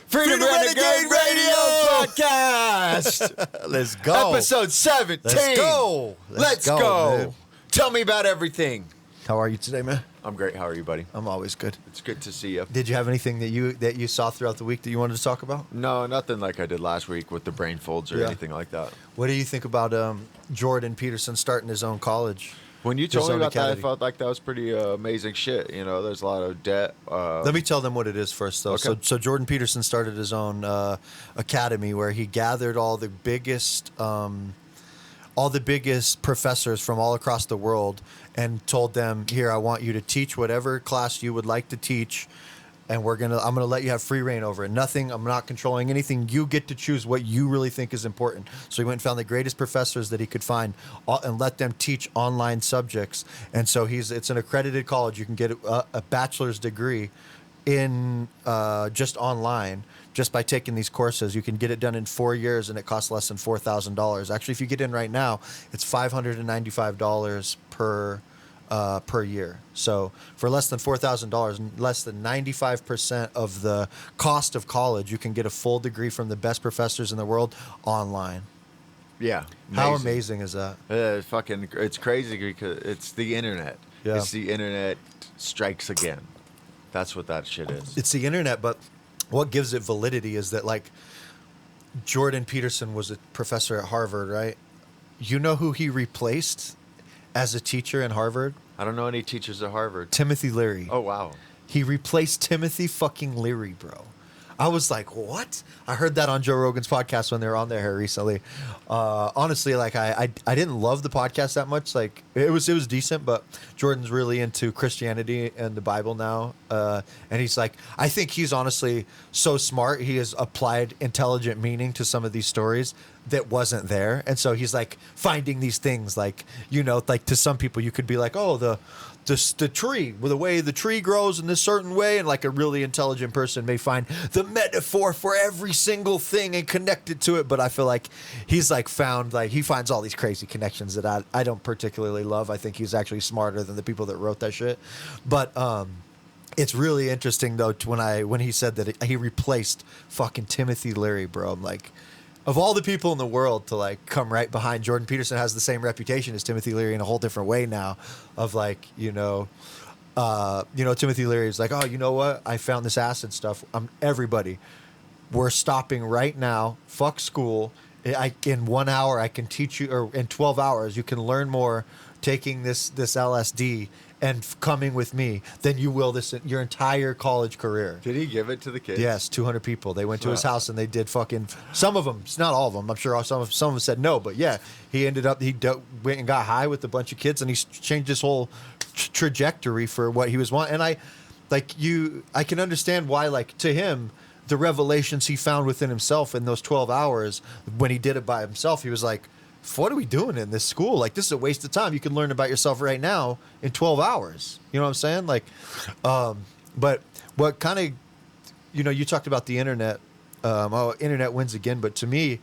Freedom Renegade Radio Podcast. Let's go. Episode 17. Let's go. Let's go. Man. Tell me about everything. How are you today, man? I'm great. How are you, buddy? I'm always good. It's good to see you. Did you have anything that you saw throughout the week that you wanted to talk about? No, nothing like I did last week with the brain folds or anything like that. What do you think about Jordan Peterson starting his own college? When you told me about academy. that, I felt like that was pretty amazing shit. You know, there's a lot of debt. Let me tell them what it is first, though. Okay. So Jordan Peterson started his own academy where he gathered all the biggest professors from all across the world and told them, "Here, I want you to teach whatever class you would like to teach, and I'm gonna let you have free reign over it. Nothing. I'm not controlling anything. You get to choose what you really think is important." So he went and found the greatest professors that he could find and let them teach online subjects. And so it's an accredited college. You can get a bachelor's degree in just online. Just by taking these courses, you can get it done in 4 years, and it costs less than $4,000. Actually, if you get in right now, it's $595 per year. So for less than $4,000, less than 95% of the cost of college, you can get a full degree from the best professors in the world online. Yeah. How amazing is that? It's crazy because it's the internet. Yeah. It's the internet strikes again. That's what that shit is. It's the internet, but what gives it validity is that, like, Jordan Peterson was a professor at Harvard, right? You know who he replaced as a teacher in Harvard? I don't know any teachers at Harvard. Timothy Leary. Oh, wow. He replaced Timothy fucking Leary, bro. I was like, what? I heard that on Joe Rogan's podcast when they were on there here recently. Honestly, like I didn't love the podcast that much. Like it was decent, but Jordan's really into Christianity and the Bible now. And he's like, I think he's honestly so smart. He has applied intelligent meaning to some of these stories that wasn't there. And so he's like finding these things, like, you know, like to some people you could be like, oh, the tree, the way the tree grows in this certain way, and like a really intelligent person may find the metaphor for every single thing and connect it to it. But I feel like he's like found, like, he finds all these crazy connections that I don't particularly love. I think he's actually smarter than the people that wrote that shit. But it's really interesting though when he said that he replaced fucking Timothy Leary, bro. I'm like, of all the people in the world to like come right behind Jordan Peterson, has the same reputation as Timothy Leary in a whole different way now. Of like, Timothy Leary is like, oh, you know what? I found this acid stuff. Everybody, we're stopping right now. Fuck school. In 1 hour, I can teach you, or in 12 hours, you can learn more taking this LSD and coming with me than you will your entire college career. Did he give it to the kids? Yes, 200 people. They went to his house and they did fucking, some of them, not all of them, I'm sure some of them said no, but yeah, he went and got high with a bunch of kids, and he changed his whole trajectory for what he was wanting. And I can understand why, like, to him, the revelations he found within himself in those 12 hours when he did it by himself, he was like, what are we doing in this school? Like, this is a waste of time. You can learn about yourself right now in 12 hours. You know what I'm saying? Like, but what kind of, you talked about the internet. Internet wins again. But to me,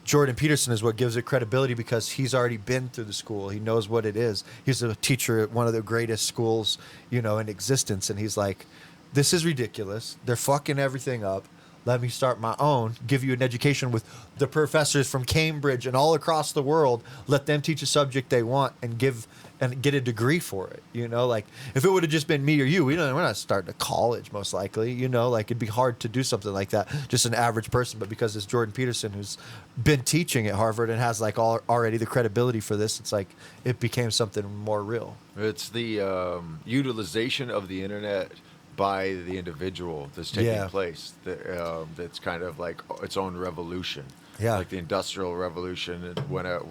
Jordan Peterson is what gives it credibility because he's already been through the school. He knows what it is. He's a teacher at one of the greatest schools, in existence. And he's like, this is ridiculous. They're fucking everything up. Let me start my own, give you an education with the professors from Cambridge and all across the world. Let them teach a subject they want and get a degree for it. Like if it would have just been me or you, we're not starting a college most likely, like it'd be hard to do something like that, just an average person. But because it's Jordan Peterson who's been teaching at Harvard and has like already the credibility for this, it's like it became something more real. It's the utilization of the internet by the individual that's taking place. That's kind of like its own revolution. Yeah. Like the Industrial Revolution, whatever,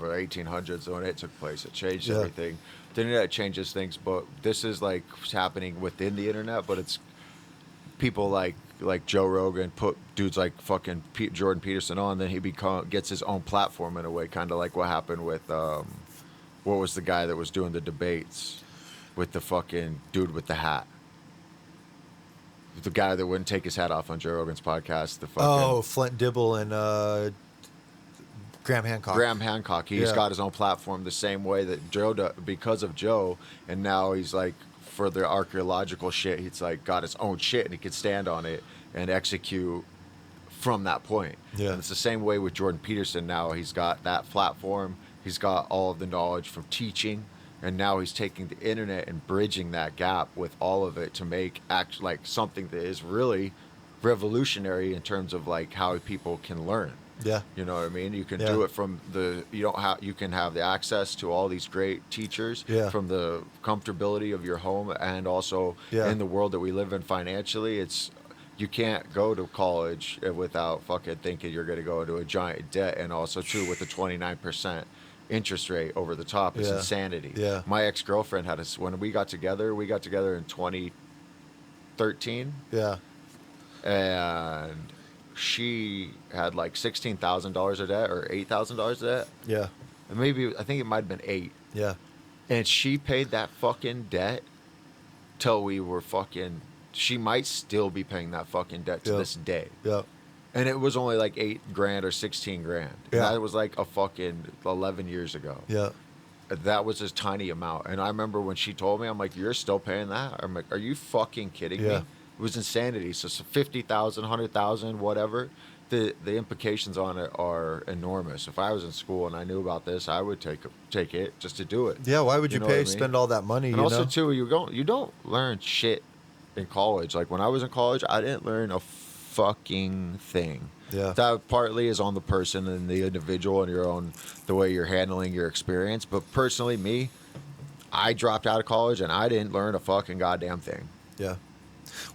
1800s, when it took place, it changed everything. The internet changes things, but this is like happening within the internet. But it's people like Joe Rogan put dudes like fucking Jordan Peterson on, then he gets his own platform in a way, kind of like what happened with what was the guy that was doing the debates with the fucking dude with the hat. The guy that wouldn't take his hat off on Joe Rogan's podcast. Flint Dibble and Graham Hancock. Graham Hancock. He's got his own platform the same way that Joe does, because of Joe. And now he's like, for the archaeological shit, he's like got his own shit and he could stand on it. and execute from that point. Yeah. And it's the same way with Jordan Peterson now. He's got that platform. He's got all of the knowledge from teaching, and now he's taking the internet and bridging that gap with all of it to make like something that is really revolutionary in terms of like how people can learn. Yeah. You know what I mean? You can Yeah. do it from you can have the access to all these great teachers Yeah. from the comfortability of your home, and also Yeah. in the world that we live in financially, you can't go to college without fucking thinking you're going to go into a giant debt, and also too with the 29% interest rate over the top is Yeah. insanity. Yeah. My ex-girlfriend had us when we got together in 2013. Yeah. And she had like $16,000 of debt or $8,000 of debt. Yeah. And maybe I think it might have been 8. Yeah. And she paid that fucking debt till we were fucking. She might still be paying that fucking debt to Yeah. this day. Yeah. And it was only like $8,000 or $16,000. And Yeah. that was like a fucking 11 years ago. Yeah. That was a tiny amount. And I remember when she told me, I'm like, you're still paying that? I'm like, are you fucking kidding me? Yeah. It was insanity. So 50,000, 100,000, whatever. The implications on it are enormous. If I was in school and I knew about this, I would take it just to do it. Yeah. Why would you know pay, what I mean? spend all that money? And you also know? too, you don't learn shit in college. Like when I was in college, I didn't learn a fucking thing. Yeah. That partly is on the person and the individual and the way you're handling your experience. But personally, me, I dropped out of college and I didn't learn a fucking goddamn thing. Yeah.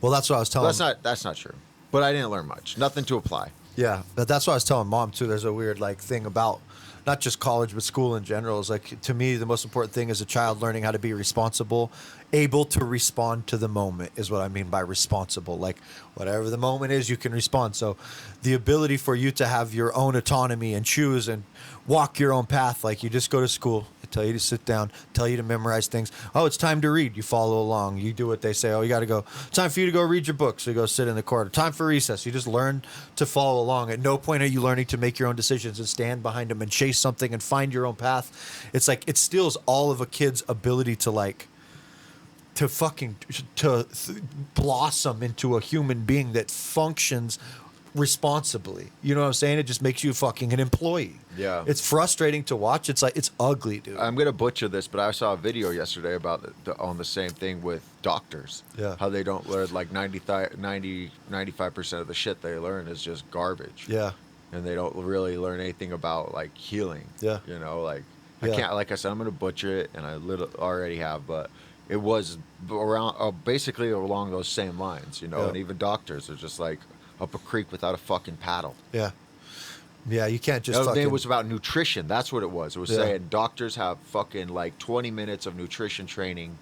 Well, that's what I was telling. That's not true. But I didn't learn much. Nothing to apply. Yeah, but that's what I was telling Mom too. There's a weird like thing about not just college but school in general. Is like, to me, the most important thing is a child learning how to be responsible, able to respond to the moment is what I mean by responsible. Like whatever the moment is, you can respond. So the ability for you to have your own autonomy and choose and walk your own path. Like you just go to school, they tell you to sit down, tell you to memorize things. Oh, it's time to read. You follow along. You do what they say. Oh, you got to go. Time for you to go read your book. So you go sit in the corner. Time for recess. You just learn to follow along. At no point are you learning to make your own decisions and stand behind them and chase something and find your own path. It's like it steals all of a kid's ability to like to blossom into a human being that functions responsibly. You know what I'm saying? It just makes you fucking an employee. Yeah. It's frustrating to watch. It's like, it's ugly, dude. I'm gonna butcher this, but I saw a video yesterday about on the same thing with doctors. Yeah. How they don't learn like 95% of the shit they learn is just garbage. Yeah. And they don't really learn anything about like healing. Yeah. You know, like Yeah. I can't. Like I said, I'm gonna butcher it, and I already have, but it was around basically along those same lines. You know, Yeah. and even doctors are just like up a creek without a fucking paddle. Yeah. Yeah, you can't just It fucking... was about nutrition. That's what it was. It was Yeah. saying doctors have fucking like 20 minutes of nutrition training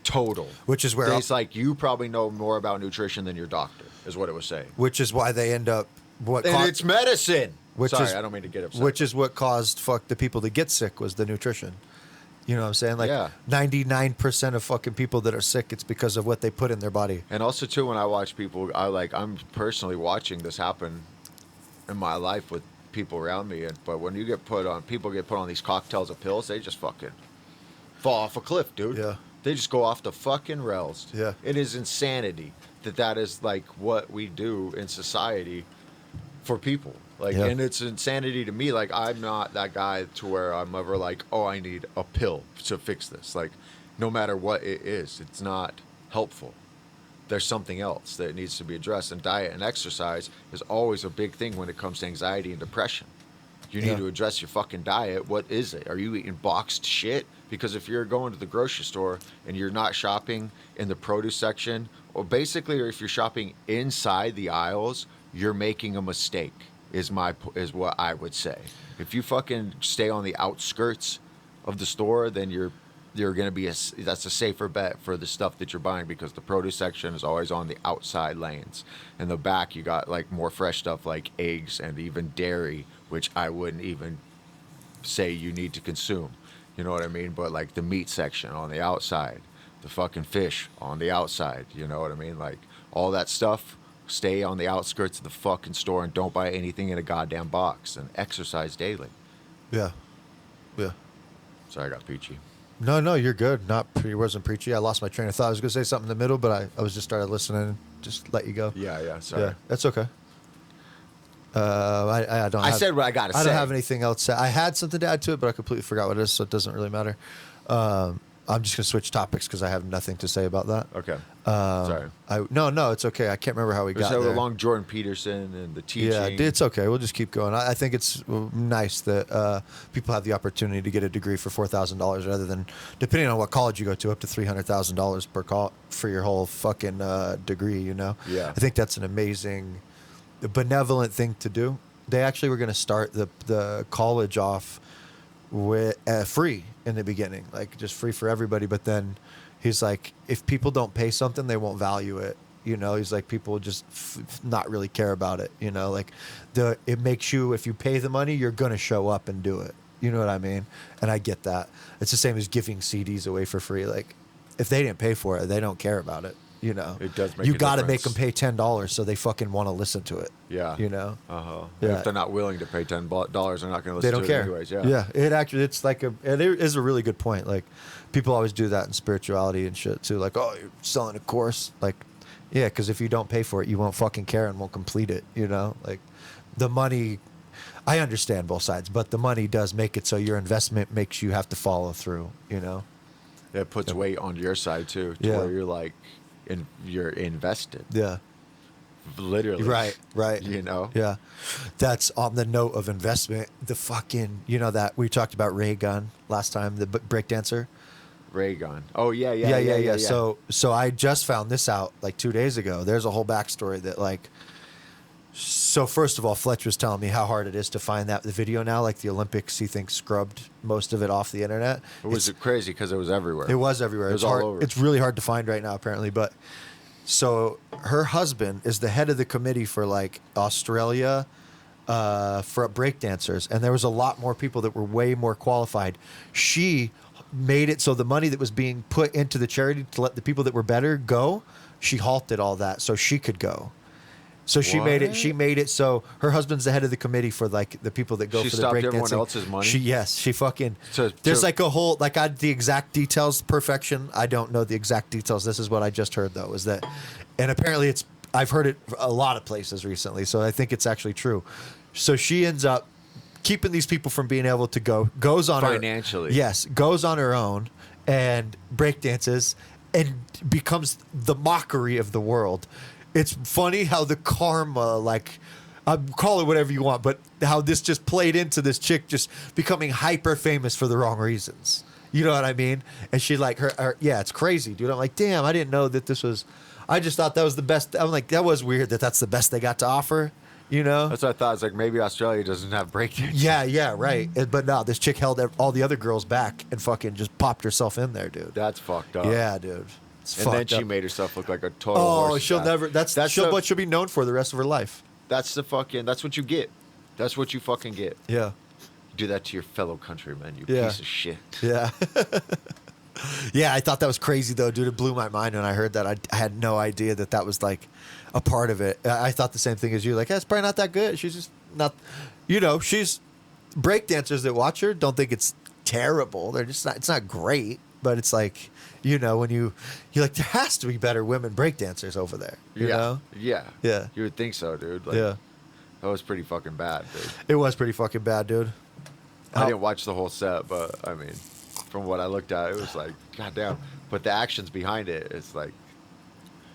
total. Which is where... It's like you probably know more about nutrition than your doctor, is what it was saying. Which is why they end up... And it's medicine. Sorry, is, I don't mean to get upset. Which is what caused the people to get sick was the nutrition. You know what I'm saying? Like Yeah. 99% of fucking people that are sick, it's because of what they put in their body. And also too, when I watch people, I'm personally watching this happen in my life with people around me. But when you people get put on these cocktails of pills, they just fucking fall off a cliff, dude. Yeah. They just go off the fucking rails. Yeah. It is insanity that is like what we do in society for people. Like, Yeah. and it's insanity to me. Like, I'm not that guy to where I'm ever like, oh, I need a pill to fix this. Like, no matter what it is, it's not helpful. There's something else that needs to be addressed. And diet and exercise is always a big thing when it comes to anxiety and depression. You need Yeah. to address your fucking diet. What is it? Are you eating boxed shit? Because if you're going to the grocery store and you're not shopping in the produce section, or basically, or if you're shopping inside the aisles, you're making a mistake. Is what I would say. If you fucking stay on the outskirts of the store, then you're going to be that's a safer bet for the stuff that you're buying, because the produce section is always on the outside lanes. In the back, you got like more fresh stuff like eggs and even dairy, which I wouldn't even say you need to consume. You know what I mean? But like the meat section on the outside, the fucking fish on the outside. You know what I mean? Like all that stuff. Stay on the outskirts of the fucking store and don't buy anything in a goddamn box, and exercise daily. Yeah. Yeah. Sorry, I got peachy. No, you're good. It wasn't preachy. I lost my train of thought. I was going to say something in the middle, but I was just started listening just let you go. Yeah. Sorry. Yeah, that's okay. I don't. I said what I gotta say. I don't have anything else. I had something to add to it, but I completely forgot what it is, so it doesn't really matter. I'm just gonna switch topics because I have nothing to say about that. Okay. Sorry. No, it's okay. I can't remember how we got So there. along Jordan Peterson and the teaching. Yeah, it's okay. We'll just keep going. I think it's nice that people have the opportunity to get a degree for $4,000 rather than, depending on what college you go to, up to $300,000 per for your whole fucking degree. You know. Yeah. I think that's an amazing, benevolent thing to do. They actually were going to start the college off with free in the beginning, like just free for everybody. But then he's like, if people don't pay something, they won't value it. You know, he's like, people just not really care about it. You know, like it makes you, if you pay the money, you're going to show up and do it. You know what I mean? And I get that. It's the same as giving CDs away for free. Like if they didn't pay for it, they don't care about it. You know, it does make you a got to difference. make them pay $10 so they fucking want to listen to it. Yeah. You know? Yeah. If they're not willing to pay $10, they're not going to listen They don't to care. it anyways. Yeah. Yeah. It's like it is a really good point. Like people always do that in spirituality and shit too. Like, oh, you're selling a course. Like, yeah, because if you don't pay for it, you won't fucking care and won't complete it. You know, like the money. I understand both sides, but the money does make it so your investment makes you have to follow through. You know. It puts weight on your side too, to where you're like, you're invested. Yeah. Literally. Right. You know? Yeah. That's on the note of investment. The fucking, that we talked about Ray Gun last time, the breakdancer. Ray Gun. Oh, yeah. So I just found this out like 2 days ago. There's a whole backstory that like, so first of all, Fletch was telling me how hard it is to find the video now. Like the Olympics, he thinks scrubbed most of it off the internet. It was crazy because it was everywhere. It was everywhere. It was all all over. It's really hard to find right now, apparently. But so her husband is the head of the committee for like Australia for breakdancers, and there was a lot more people that were way more qualified. She made it so the money that was being put into the charity to let the people that were better go, she halted all that so she could go. So she made it so her husband's the head of the committee for like the people that go she for the breakdancing. She stopped everyone else's money? She fucking... there's like a whole... Like the exact details, perfection. I don't know the exact details. This is what I just heard though, is that... And apparently it's... I've heard it a lot of places recently, so I think it's actually true. So she ends up keeping these people from being able to go, goes on financially. Goes on her own and breakdances and becomes the mockery of the world. It's funny how the karma, like, call it whatever you want, but how this just played into this chick just becoming hyper famous for the wrong reasons. You know what I mean? And she like yeah, it's crazy, dude. I'm like, damn, I didn't know that this was. I just thought that was the best. I'm like, that was weird that that's the best they got to offer. You know? That's what I thought. It's like maybe Australia doesn't have breakdancing. Yeah, right. But no, this chick held all the other girls back and fucking just popped herself in there, dude. That's fucked up. Yeah, dude. And then she made herself look like a total horse. Oh, she'll never. That's what she'll be known for the rest of her life. That's what you get. That's what you fucking get. Yeah. You do that to your fellow countrymen, you Yeah. piece of shit. Yeah. Yeah, I thought that was crazy though, dude. It blew my mind when I heard that. I had no idea that was like a part of it. I thought the same thing as you. Like, it's probably not that good. She's just not. She's breakdancers that watch her don't think it's terrible. They're just not. It's not great, but it's like. When you're like, there has to be better women breakdancers over there. You know? Yeah. Yeah. You would think so, dude. Like, yeah. That was pretty fucking bad, dude. It was pretty fucking bad, dude. I didn't watch the whole set, but I mean, from what I looked at, it was like, goddamn. But the actions behind it, it's like,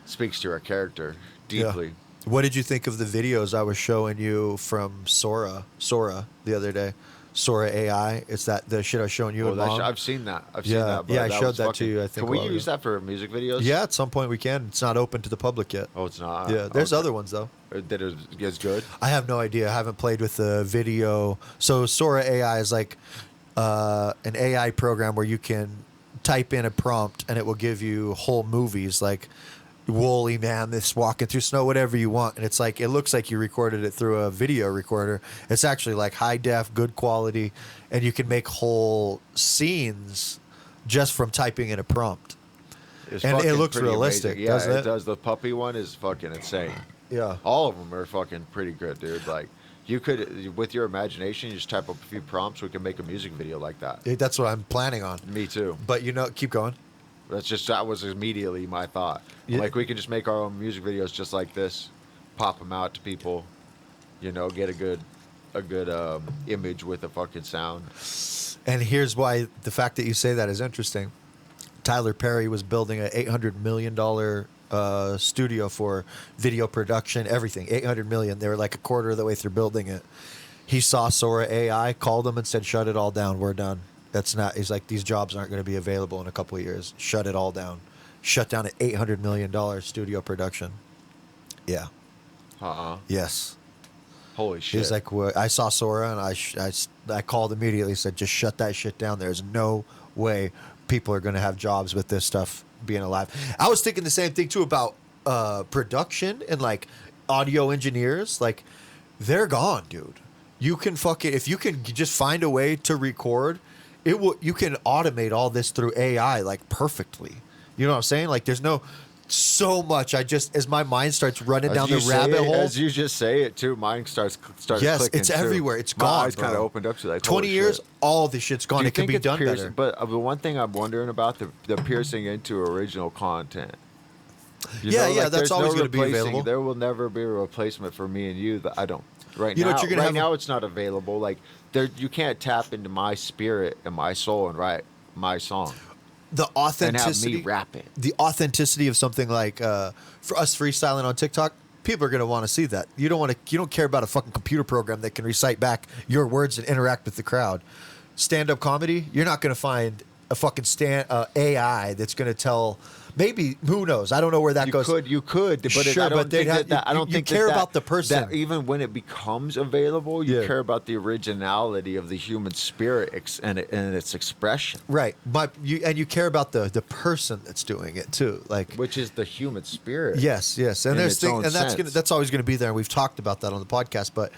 speaks to her character deeply. Yeah. What did you think of the videos I was showing you from Sora the other day? Sora AI. It's the shit I was showing you. I've seen that. I've seen that. But I showed that to you. I think. Can we use that for music videos? Yeah, at some point we can. It's not open to the public yet. Oh, it's not. Yeah, there's other ones though. That is good. I have no idea. I haven't played with the video. So Sora AI is like an AI program where you can type in a prompt and it will give you whole movies like woolly mammoths walking through snow, whatever you want. And it's like, it looks like you recorded it through a video recorder. It's actually like high def, good quality, and you can make whole scenes just from typing in a prompt. And it looks realistic, amazing. doesn't it? It does. The puppy one is fucking insane. Yeah. All of them are fucking pretty good, dude. Like, you could, with your imagination, you just type up a few prompts, we can make a music video like that. That's what I'm planning on. Me too. But keep going. That was immediately my thought. Yeah. Like we can just make our own music videos just like this, pop them out to people, get a good image with a fucking sound. And here's why the fact that you say that is interesting. Tyler Perry was building an $800 million studio for video production, everything. $800 million. They were like a quarter of the way through building it. He saw Sora AI, called him and said, "Shut it all down. We're done." That's not. He's like, these jobs aren't going to be available in a couple of years. Shut it all down. Shut down an $800 million studio production. Yeah. Yes. Holy shit. He was like, well, I saw Sora and I called immediately, said, just shut that shit down. There's no way people are going to have jobs with this stuff being alive. I was thinking the same thing too about production and like audio engineers. Like, they're gone, dude. You can if you can just find a way to record, you can automate all this through AI like perfectly. You know what I'm saying? Like, there's so much. As my mind starts running down the rabbit hole. As you just say it too, mine starts yes, clicking. It's too. everywhere. It's My gone. eyes kind of opened up to like 20 years, shit. all this shit's gone. It can be done better. But the one thing I'm wondering about the piercing into original content. That's always going to be available. There will never be a replacement for me and you that I don't. Right you now, know what you're gonna right have now it's not available. Like you can't tap into my spirit and my soul and write my song. The authenticity, and have me rap it. The authenticity of something like for us freestyling on TikTok, people are going to want to see that. You don't care about a fucking computer program that can recite back your words and interact with the crowd. Stand-up comedy, you're not going to find a fucking AI that's going to tell. Maybe, who knows? I don't know where that goes. You could, but sure, I don't think that. I don't you think care that, about the person. That even when it becomes available, you care about the originality of the human spirit and its expression. Right, but you care about the person that's doing it too, like which is the human spirit. Yes, and there's that's always going to be there. And we've talked about that on the podcast, but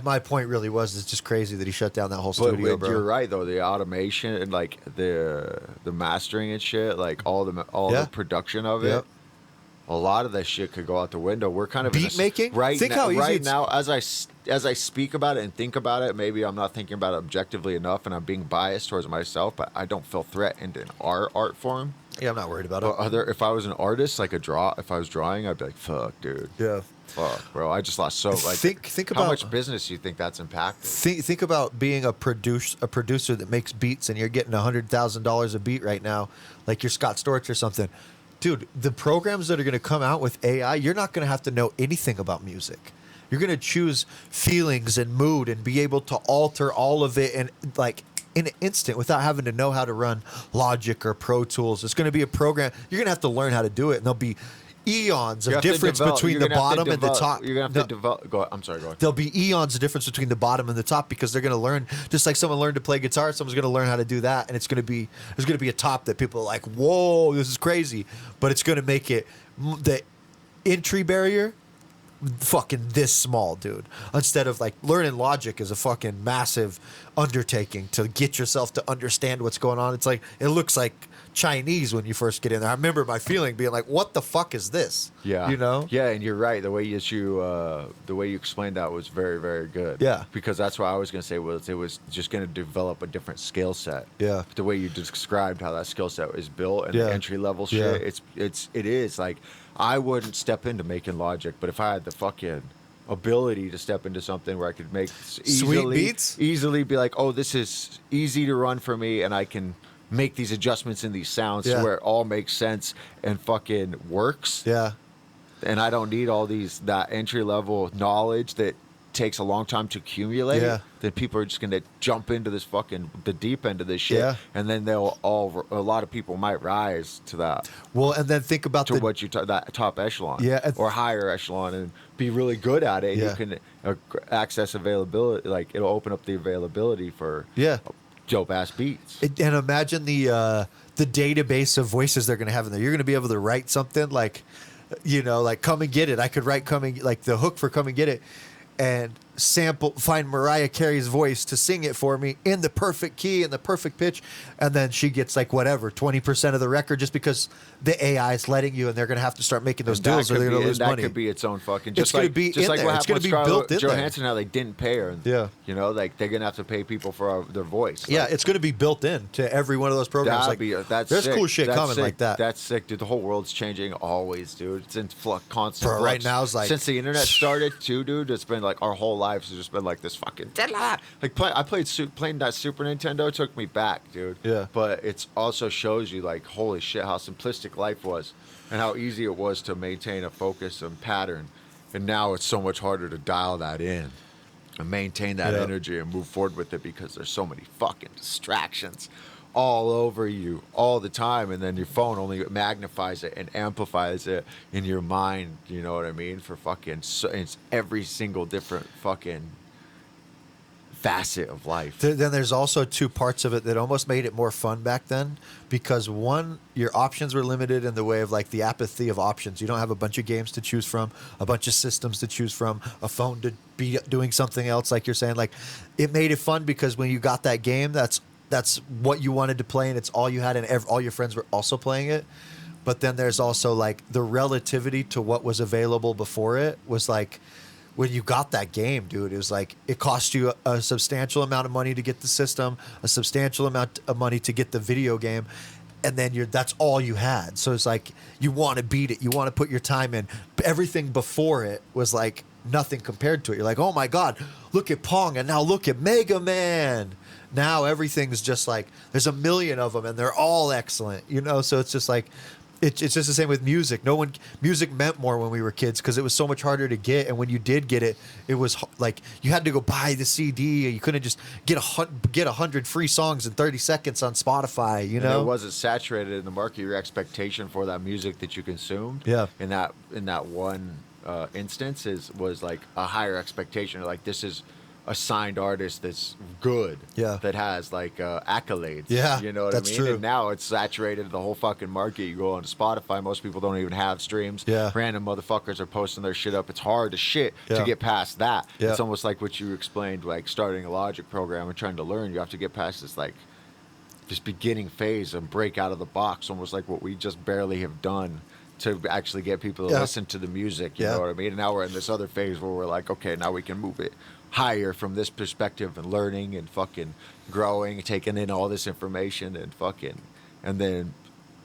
my point really was it's just crazy that he shut down that whole studio, bro. You're right though, the automation and like the mastering and shit, like all the production of it. A lot of that shit could go out the window. We're kind of beat making right now. As I speak about it and think about it, maybe I'm not thinking about it objectively enough, and I'm being biased towards myself. But I don't feel threatened in our art form. Yeah, I'm not worried about it. If I was an artist, like if I was drawing, I'd be like, fuck, dude. Yeah. Fuck, bro. I just lost think about how much business you think that's impacted. Think about being a producer that makes beats and you're getting $100,000 a beat right now, like you're Scott Storch or something. Dude, the programs that are going to come out with AI, you're not going to have to know anything about music. You're going to choose feelings and mood and be able to alter all of it and like in an instant without having to know how to run Logic or Pro Tools. It's going to be a program. You're going to have to learn how to do it, and there'll be eons of difference between the bottom and the top. You're going to have to develop. Go ahead. I'm sorry, go ahead. There'll be eons of difference between the bottom and the top because they're going to learn, just like someone learned to play guitar, someone's going to learn how to do that, and there's going to be a top that people are like, whoa, this is crazy, but it's going to make it the entry barrier fucking this small, dude. Instead of like learning Logic is a fucking massive undertaking to get yourself to understand what's going on. It's like it looks like Chinese when you first get in there. I remember my feeling being like, "What the fuck is this?" Yeah, you know. Yeah, and you're right. The way you explained that was very, very good. Yeah, because that's what I was gonna say it was just gonna develop a different skill set. Yeah, the way you described how that skill set is built and the entry level shit. It is like I wouldn't step into making Logic, but if I had the fucking ability to step into something where I could make easily be like, oh, this is easy to run for me, and I can make these adjustments in these sounds to where it all makes sense and fucking works. Yeah. And I don't need all that entry level knowledge that takes a long time to accumulate. Yeah. Then people are just gonna jump into this the deep end of this shit. And then a lot of people might rise to that. Well, and then think about that top echelon. Yeah. Or higher echelon and be really good at it. Yeah. You can access availability, like it'll open up the availability for dope ass beats. And imagine the database of voices they're gonna have in there. You're gonna be able to write something like, like "Come and Get It." I could write like the hook for "Come and Get It," and find Mariah Carey's voice to sing it for me in the perfect key and the perfect pitch, and then she gets like whatever 20% of the record just because the AI is letting you, and they're gonna have to start making those deals or they're gonna lose money. That could be its own fucking. It's gonna be in there. It's gonna be built in there. Johansson, how they didn't pay her. Yeah. You know, like they're gonna have to pay people for their voice. Yeah, it's gonna be built in to every one of those programs. There's sick. cool shit coming sick. like that. That's sick, dude. The whole world's changing always, dude. It's in constant. For right now, it's like since the internet started, too, dude. It's been like our whole lives has just been like this fucking like playing that Super Nintendo took me back, dude. Yeah. But it also shows you like holy shit how simplistic life was and how easy it was to maintain a focus and pattern, and now it's so much harder to dial that in and maintain that energy and move forward with it because there's so many fucking distractions all over you all the time, and then your phone only magnifies it and amplifies it in your mind, you know what I mean, for fucking it's every single different fucking facet of life. Then there's also two parts of it that almost made it more fun back then, because one, your options were limited in the way of like the apathy of options. You don't have a bunch of games to choose from, a bunch of systems to choose from, a phone to be doing something else, like you're saying. Like, it made it fun because when you got that game, that's what you wanted to play, and it's all you had, and all your friends were also playing it. But then there's also like the relativity to what was available before it was like, when you got that game, dude, it was like it cost you a substantial amount of money to get the system, a substantial amount of money to get the video game, and then that's all you had. So it's like you want to beat it, you want to put your time in. Everything before it was like nothing compared to it. You're like, oh my god, look at Pong, and now look at Mega Man. Now everything's just like there's a million of them, and they're all excellent, you know. So it's just like. It's just the same with music. Music meant more when we were kids because it was so much harder to get. And when you did get it, it was like you had to go buy the CD. You couldn't just get 100 free songs in 30 seconds on Spotify. You know, it wasn't saturated in the market. Your expectation for that music that you consumed, in that one instance, was like a higher expectation. Like, this is a signed artist that's good, that has like accolades, you know what I mean? True. And now it's saturated the whole fucking market. You go onto Spotify, most people don't even have streams. Random motherfuckers are posting their shit up. It's hard as shit to get past that. It's almost like what you explained, like starting a Logic program and trying to learn. You have to get past this beginning phase and break out of the box, almost like what we just barely have done to actually get people to listen to the music, you know what I mean? And now we're in this other phase where we're like, okay, now we can move it higher from this perspective and learning and fucking growing, taking in all this information and then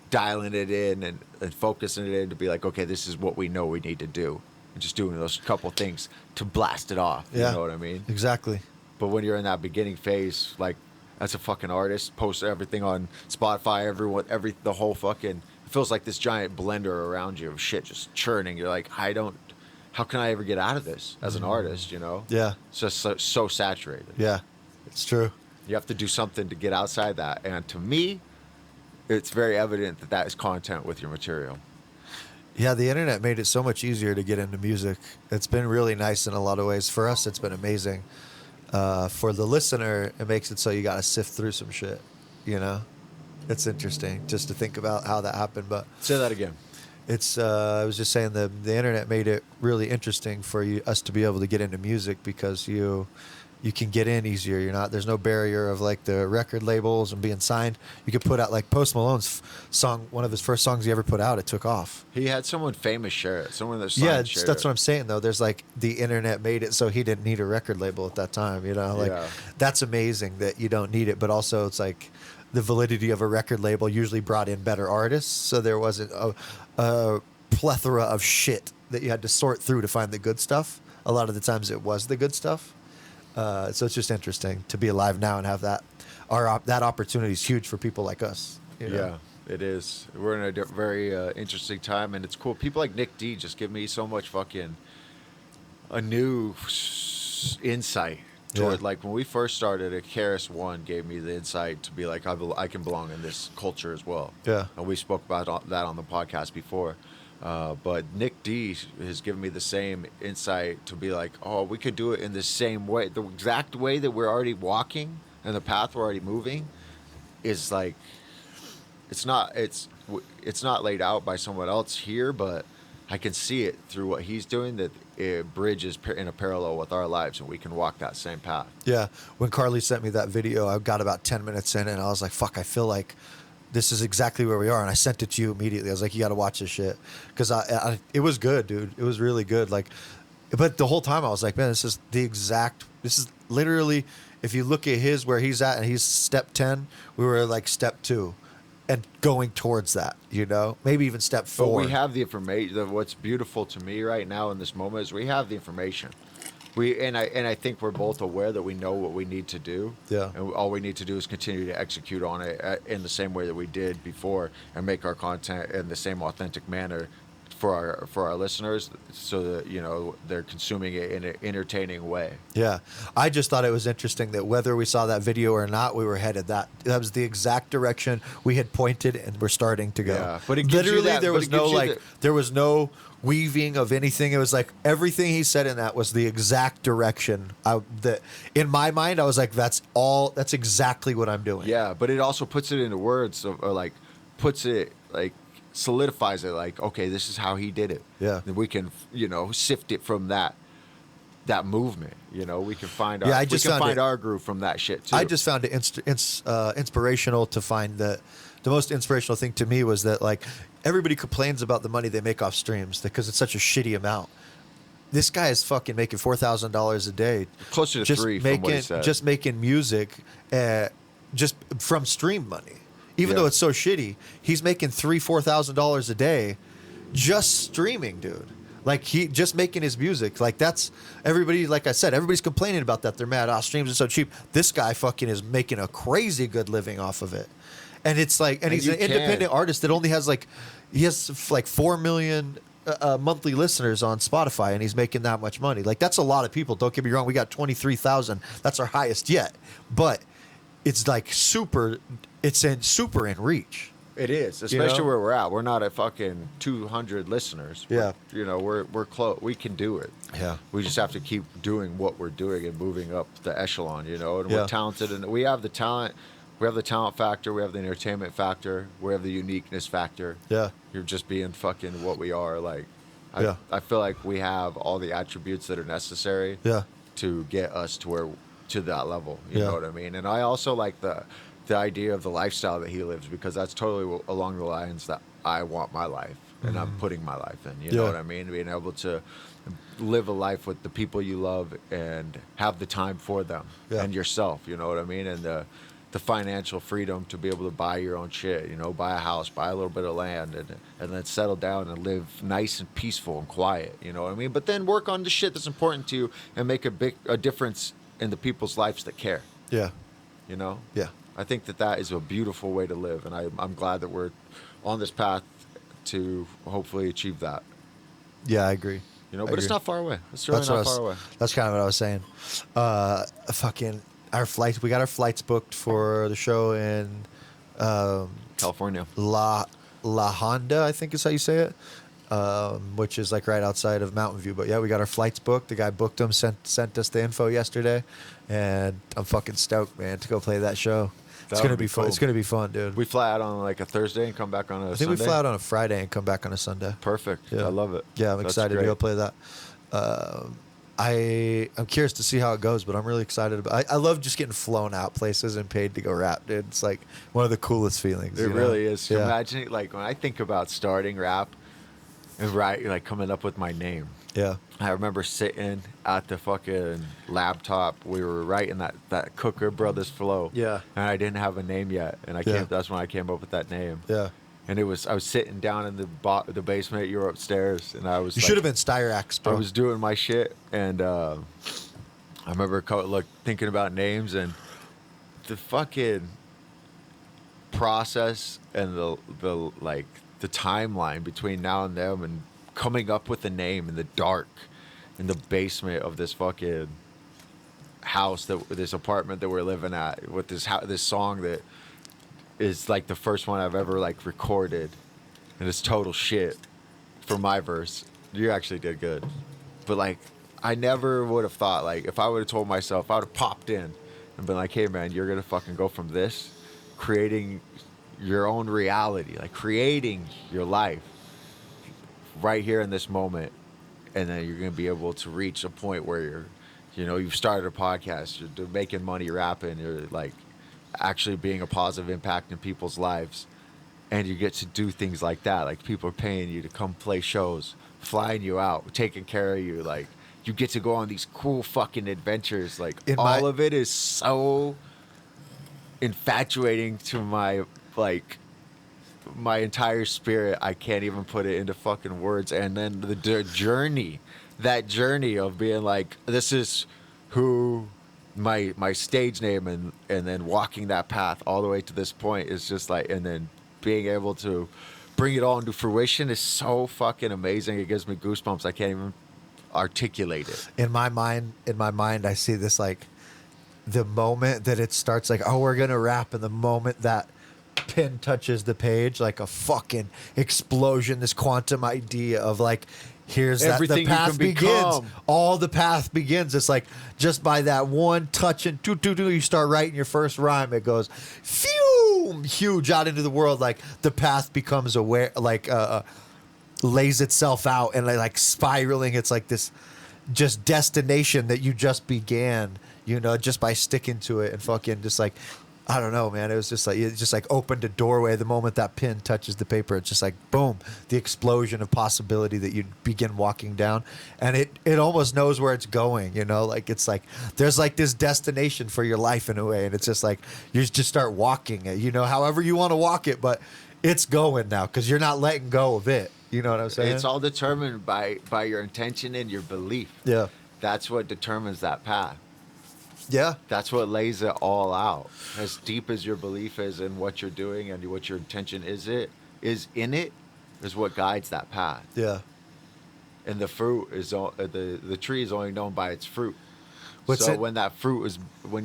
dialing it in and focusing it in to be like, okay, this is what we know we need to do. And just doing those couple things to blast it off. You know what I mean? Exactly. But when you're in that beginning phase, like as a fucking artist, post everything on Spotify, the whole fucking, it feels like this giant blender around you of shit just churning. You're like, how can I ever get out of this as an artist, you know? Yeah. It's just so saturated. Yeah, it's true. You have to do something to get outside that. And to me, it's very evident that is content with your material. Yeah, the internet made it so much easier to get into music. It's been really nice in a lot of ways. For us, it's been amazing. For the listener, it makes it so you got to sift through some shit, you know? It's interesting just to think about how that happened. But say that again. It's I was just saying the internet made it really interesting for us to be able to get into music because you can get in easier. There's no barrier of like the record labels and being signed. You could put out like Post Malone's song, one of his first songs he ever put out. It took off. He had someone famous share it. Someone that signed shared that's it. what I'm saying though. There's like the internet made it so he didn't need a record label at that time. You know, like that's amazing that you don't need it. But also it's like the validity of a record label usually brought in better artists, so there wasn't a plethora of shit that you had to sort through to find the good stuff. A lot of the times it was the good stuff. So it's just interesting to be alive now and have that. That opportunity is huge for people like us. You know? Yeah, it is. We're in a very interesting time, and it's cool. People like Nick D just give me so much fucking a new insight. Like when we first started, Karis One gave me the insight to be like, I can belong in this culture as well. Yeah. And we spoke about that on the podcast before. But Nick D has given me the same insight to be like, oh, we could do it in the same way. The exact way that we're already walking and the path we're already moving is like, it's not laid out by someone else here, but I can see it through what he's doing, that it bridges in a parallel with our lives, and we can walk that same path. Yeah. When Carly sent me that video, I got about 10 minutes in and I was like, fuck, I feel like this is exactly where we are. And I sent it to you immediately. I was like, you got to watch this shit. Because it was good, dude. It was really good. Like, but the whole time I was like, man, this is literally, if you look at where he's at and he's step 10, we were like step 2 and going towards that, maybe even step 4. But we have the information. What's beautiful to me right now in this moment is we have the information. I think we're both aware that we know what we need to do. Yeah. And all we need to do is continue to execute on it in the same way that we did before, and make our content in the same authentic manner for our listeners, so that they're consuming it in an entertaining way. Yeah. I just thought it was interesting that whether we saw that video or not, we were headed that was the exact direction we had pointed and we're starting to go. Yeah. But it gives literally you that, there was no weaving of anything. It was like everything he said in that was the exact direction. That in my mind I was like, that's exactly what I'm doing. Yeah, but it also puts it into words, or like puts it like solidifies it, like, okay, this is how he did it. Yeah. And we can sift it from that movement. We can find our groove from that shit too. I just found it inspirational to find that the most inspirational thing to me was that, like, everybody complains about the money they make off streams because it's such a shitty amount. This guy is fucking making $4,000 a day, closer to $3,000 from what he said. Just making music, just from stream money. Even though it's so shitty, he's making $4,000 a day just streaming, dude. Like, he just making his music. Like, that's everybody. Like I said, everybody's complaining about that. They're mad. Oh, streams are so cheap. This guy fucking is making a crazy good living off of it. And it's like, and he's an independent artist that only has he has like 4 million monthly listeners on Spotify, and he's making that much money. Like, that's a lot of people. Don't get me wrong. We got 23,000. That's our highest yet. But it's like super in reach. It is, especially where we're at. We're not at fucking 200 listeners. Yeah. We're close. We can do it. Yeah. We just have to keep doing what we're doing and moving up the echelon, and we're talented, and we have the talent. We have the talent factor. We have the entertainment factor. We have the uniqueness factor. Yeah. You're just being fucking what we are. Like, Yeah. I feel like we have all the attributes that are necessary. Yeah. To get us to that level. You Yeah. know what I mean? And I also like the idea of the lifestyle that he lives, because that's totally along the lines that I want my life, and I'm putting my life in. You know what I mean? Being able to live a life with the people you love and have the time for them and yourself. You know what I mean? And the financial freedom to be able to buy your own shit. Buy a house, buy a little bit of land, and then settle down and live nice and peaceful and quiet. You know what I mean? But then work on the shit that's important to you and make a difference in the people's lives that care. Yeah. Yeah. I think that is a beautiful way to live, and I'm glad that we're on this path to hopefully achieve that. Yeah, I agree. But it's not far away. It's really not far away. That's kind of what I was saying. Fucking our flights. We got our flights booked for the show in California. La Honda, I think is how you say it. Which is like right outside of Mountain View. But yeah, we got our flights booked. The guy booked them, sent us the info yesterday, and I'm fucking stoked, man, to go play that show. It's gonna be fun. Cool. It's gonna be fun, dude. We fly out on like a Thursday and come back on a Sunday? I think we fly out on a Friday and come back on a Sunday. Perfect. Yeah. I love it. Yeah, I'm excited to go play that. I'm curious to see how it goes, but I'm really excited about. I love just getting flown out places and paid to go rap, dude. It's like one of the coolest feelings. It really is. Yeah. Imagine, like, when I think about starting rap and like coming up with my name. Yeah. I remember sitting at the fucking laptop. We were writing that Cooker Brothers flow. Yeah. And I didn't have a name yet, and that's when I came up with that name. Yeah. And I was sitting down in the basement. You were upstairs, and I was. You should have been Styrax, bro. I was doing my shit, and I remember thinking about names, and the fucking process and the timeline between now and then, and coming up with a name in the dark, in the basement of this fucking house, this apartment that we're living at, with this song that is like the first one I've ever like recorded, and it's total shit for my verse. You actually did good, but like I never would have thought, like, if I would have told myself, I would have popped in and been like, hey man, you're gonna fucking go from this, creating your own reality, like creating your life right here in this moment, and then you're going to be able to reach a point where you've started a podcast, you're making money rapping, you're like actually being a positive impact in people's lives, and you get to do things like that. Like people are paying you to come play shows, flying you out, taking care of you. Like you get to go on these cool fucking adventures. Like all of it is so infatuating to my entire spirit. I can't even put it into fucking words. And then the journey, that journey of being like, this is who my stage name, and then walking that path all the way to this point is just like, and then being able to bring it all into fruition is so fucking amazing. It gives me goosebumps. I can't even articulate it. In my mind, I see this like the moment that it starts, like, oh, we're gonna rap, and the moment that pen touches the page, like a fucking explosion, this quantum idea of like, here's everything that the path begins. become. All the path begins. It's like just by that one touch and you start writing your first rhyme. It goes phew, huge out into the world. Like the path becomes aware, like lays itself out and like spiraling. It's like this just destination that you just began, just by sticking to it and fucking just like, I don't know, man. It was just like, it just like opened a doorway. The moment that pen touches the paper, it's just like, boom, the explosion of possibility that you begin walking down. And it almost knows where it's going, like it's like, there's like this destination for your life in a way. And it's just like, you just start walking it, however you want to walk it, but it's going now because you're not letting go of it. You know what I'm saying? It's all determined by your intention and your belief. Yeah. That's what determines that path. Yeah. That's what lays it all out. As deep as your belief is in what you're doing and what your intention is in it, is what guides that path. Yeah. And the fruit is the tree is only known by its fruit. When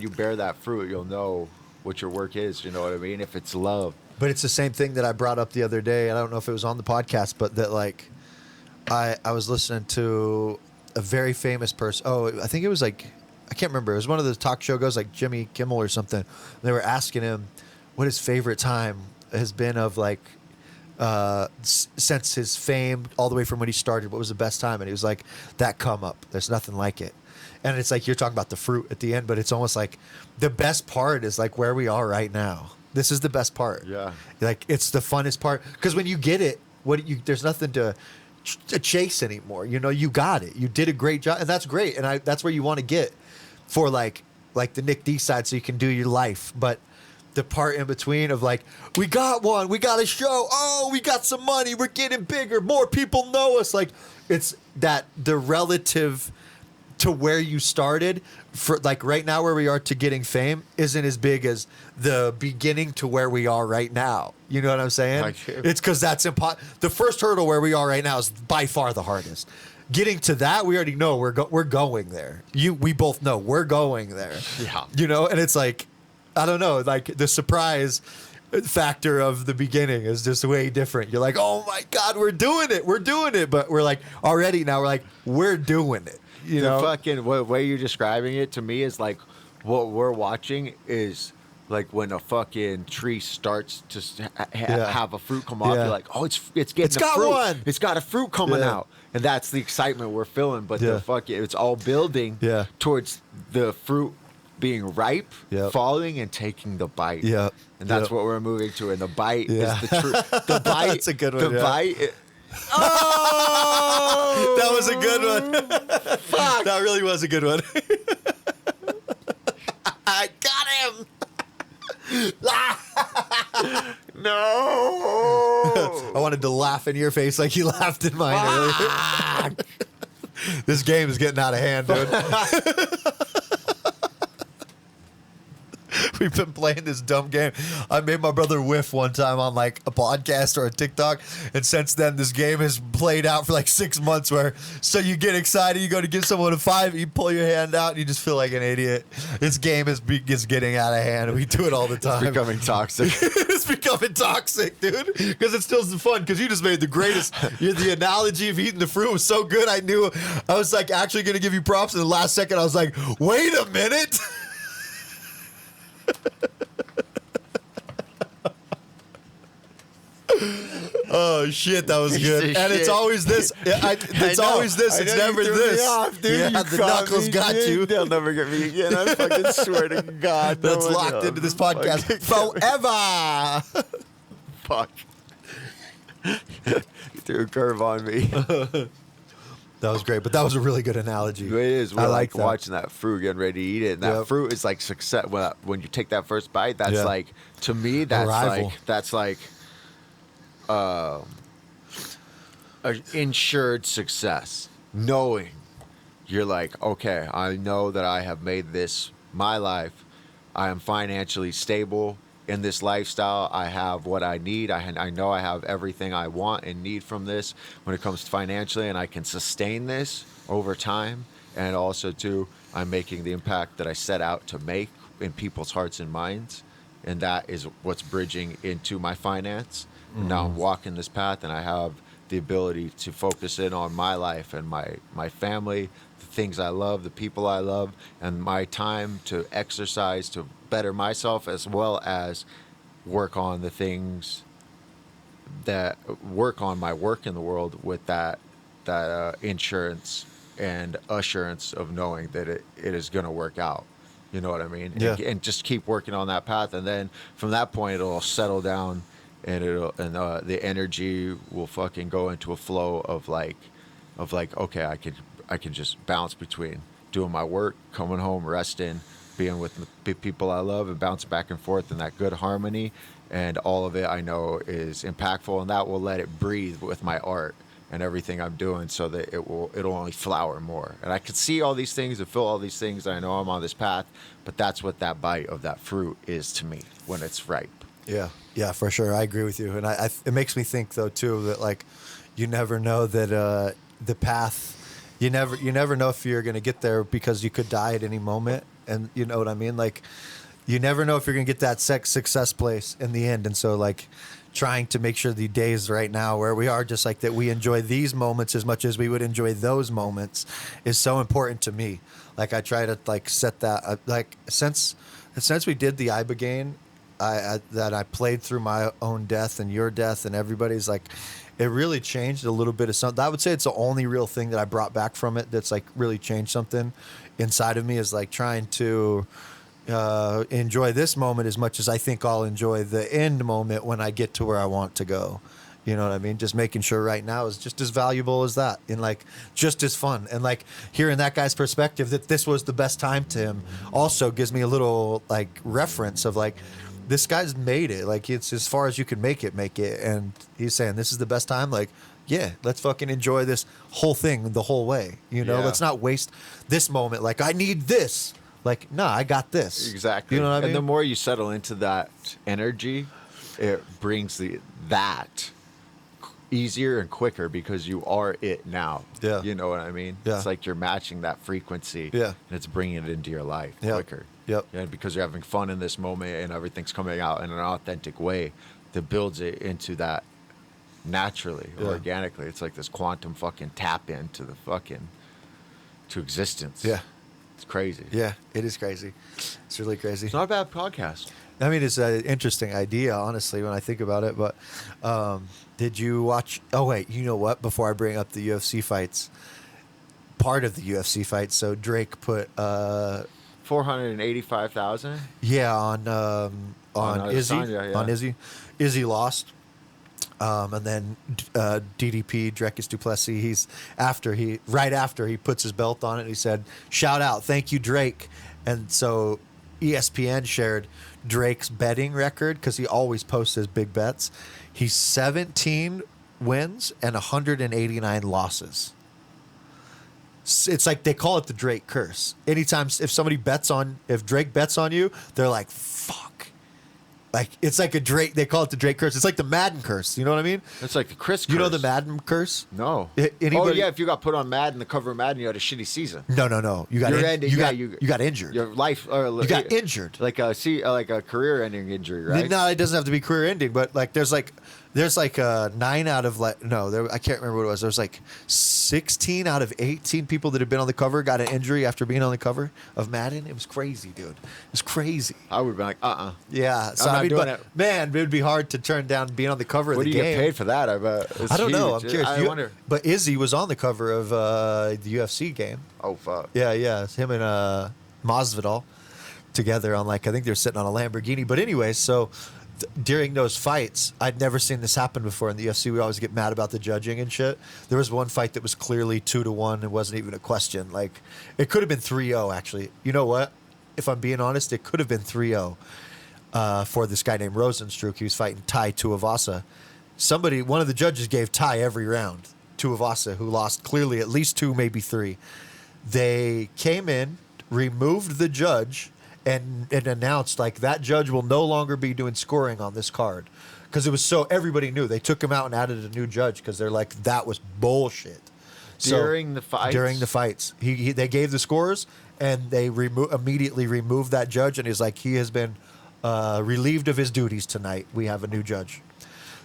you bear that fruit, you'll know what your work is. You know what I mean? If it's love. But it's the same thing that I brought up the other day. I don't know if it was on the podcast, but that like I was listening to a very famous person. Oh, I think it was like, I can't remember. It was one of the talk show goes like Jimmy Kimmel or something. They were asking him what his favorite time has been of like since his fame all the way from when he started. What was the best time? And he was like, that come up. There's nothing like it. And it's like you're talking about the fruit at the end, but it's almost like the best part is like where we are right now. This is the best part. Yeah. Like it's the funnest part because when you get it, there's nothing to chase anymore. You got it. You did a great job, and that's great. And that's where you want to get for like the Nick D side, so you can do your life. But the part in between of like, we got one, we got a show. Oh, we got some money. We're getting bigger. More people know us. Like it's that the relative to where you started for like right now where we are to getting fame isn't as big as the beginning to where we are right now. You know what I'm saying? It's because that's the first hurdle where we are right now is by far the hardest. Getting to that, we already know we're going there. We both know we're going there. Yeah. And it's like, I don't know, like the surprise factor of the beginning is just way different. You're like, oh my God, we're doing it. But we're like, already now we're like, we're doing it. The fucking way you're describing it to me is like what we're watching is like when a fucking tree starts to have a fruit come off. You're like, oh, it's getting a fruit. One. It's got a fruit coming out, and that's the excitement we're feeling. But it's all building towards the fruit being ripe, falling, and taking the bite. Yeah, and that's what we're moving to. And the bite is the truth. The bite. That's a good one. The bite. Oh, that was a good one. Fuck. That really was a good one. I got him. No. I wanted to laugh in your face like you laughed in mine earlier. This game is getting out of hand, dude. We've been playing this dumb game. I made my brother whiff one time on like a podcast or a TikTok, and since then this game has played out for like 6 months. So you get excited, you go to give someone a 5, you pull your hand out, and you just feel like an idiot. This game is getting out of hand, and we do it all the time. It's becoming toxic. It's becoming toxic, dude. Because it's still fun. Because you just made the greatest. The analogy of eating the fruit was so good. I knew I was like actually going to give you props. In the last second, I was like, wait a minute. Oh shit, that was Piece good. of And it's shit. always this. It's I know. always this. I It's know you never threw me this. off, dude. Yeah, You the caught knuckles me, got dude. you. They'll never get me again. I fucking swear to God. That's no one locked else. into this podcast Fucking- forever. Fuck. You threw a curve on me. That was great, but that was a really good analogy. It is. We're I like like that. watching that fruit, getting ready to eat it. And that Yep. fruit is like success. When you take that first bite, that's Yeah. like, to me, that's Arrival. like an insured success. Knowing you're like, okay, I know that I have made this my life. I am financially stable in this lifestyle. I have what I need. I know I have everything I want and need from this when it comes to financially, and I can sustain this over time. And also, too, I'm making the impact that I set out to make in people's hearts and minds. And that is what's bridging into my finance. And now I'm walking this path, and I have the ability to focus in on my life and my family, the things I love, the people I love, and my time to exercise to better myself, as well as work on the things that work on my work in the world with that insurance and assurance of knowing that it is going to work out. You know what I mean? Yeah. And just keep working on that path, and then from that point it'll settle down, and the energy will fucking go into a flow of like okay, I can just bounce between doing my work, coming home, resting, being with the people I love, and bounce back and forth in that good harmony. And all of it I know is impactful, and that will let it breathe with my art and everything I'm doing, so that it'll only flower more. And I can see all these things and feel all these things, and I know I'm on this path, but that's what that bite of that fruit is to me when it's ripe. Yeah, for sure. I agree with you, and it makes me think though too that like you never know that the path. You never know if you're gonna get there, because you could die at any moment, and you know what I mean. Like you never know if you're gonna get that success place in the end, and so like trying to make sure the days right now where we are, just like that, we enjoy these moments as much as we would enjoy those moments is so important to me. Like I try to like set that like since we did the Ibogaine, that I played through my own death and your death and everybody's, like it really changed a little bit of something. I would say it's the only real thing that I brought back from it that's like really changed something inside of me, is like trying to enjoy this moment as much as I think I'll enjoy the end moment when I get to where I want to go. You know what I mean? Just making sure right now is just as valuable as that, and like just as fun. And like hearing that guy's perspective that this was the best time to him also gives me a little like reference of like, this guy's made it. Like it's as far as you can make it. And he's saying this is the best time. Like, yeah, let's fucking enjoy this whole thing the whole way. You know, Yeah. let's not waste this moment. Like I need this. Like, nah, I got this. Exactly. You know what I mean? And the more you settle into that energy, it brings that easier and quicker, because you are it now. Yeah. You know what I mean? Yeah. It's like you're matching that frequency. Yeah. And it's bringing it into your life Yep. quicker. Yep. And because you're having fun in this moment and everything's coming out in an authentic way that builds it into that naturally, Yeah. organically. It's like this quantum fucking tap into to existence. Yeah. It's crazy. Yeah, it is crazy. It's really crazy. It's not a bad podcast. I mean, it's an interesting idea, honestly, when I think about it. But did you watch? Oh, wait, you know what? Before I bring up the UFC fights, part of the UFC fights, so Drake put 485,000. yeah, on Izzy, Adesanya, yeah. on Izzy. Izzy lost. And then DDP, Dricus Duplessis, right after he puts his belt on it, he said, "Shout out, thank you, Drake." And so ESPN shared Drake's betting record, because he always posts his big bets. He's 17 wins and 189 losses. It's like they call it the Drake curse. Anytime if Drake bets on you, they're like, fuck. Like it's like a Drake. They call it the Drake curse. It's like the Madden curse. You know what I mean? It's like the Chris curse. You know the Madden curse? No. Anybody? Oh, yeah. If you got put on Madden, the cover of Madden, you had a shitty season. No. You got you got injured. Your life. You got injured. Like a career-ending injury, right? No, it doesn't have to be career ending, but like there's There's like 9 out of like no, I can't remember what it was. There was like 16 out of 18 people that had been on the cover got an injury after being on the cover of Madden. It was crazy, dude. It was crazy. I would be like, Yeah, so I'm not doing but it. man, it would be hard to turn down being on the cover of What the do you game. get paid for that? I bet. It's I don't know. I'm huge. curious. I wonder. But Izzy was on the cover of the UFC game. Oh fuck. Yeah. It's him and Masvidal together on like I think they're sitting on a Lamborghini. But anyway, so during those fights, I'd never seen this happen before in the UFC. We always get mad about the judging and shit. There was one fight that was clearly 2-1. It wasn't even a question. Like it could have been 3-0 actually. You know what? If I'm being honest, it could have been 3-0 for this guy named Rosenstruck. He was fighting Tai Tuivasa. One of the judges gave Tai every round. Tuivasa, who lost clearly at least 2, maybe 3. They came in, removed the judge, and announced like that judge will no longer be doing scoring on this card because it was so everybody knew. They took him out and added a new judge because they're like that was bullshit. During the fights, they gave the scores and they immediately removed that judge and he's like he has been relieved of his duties tonight. We have a new judge.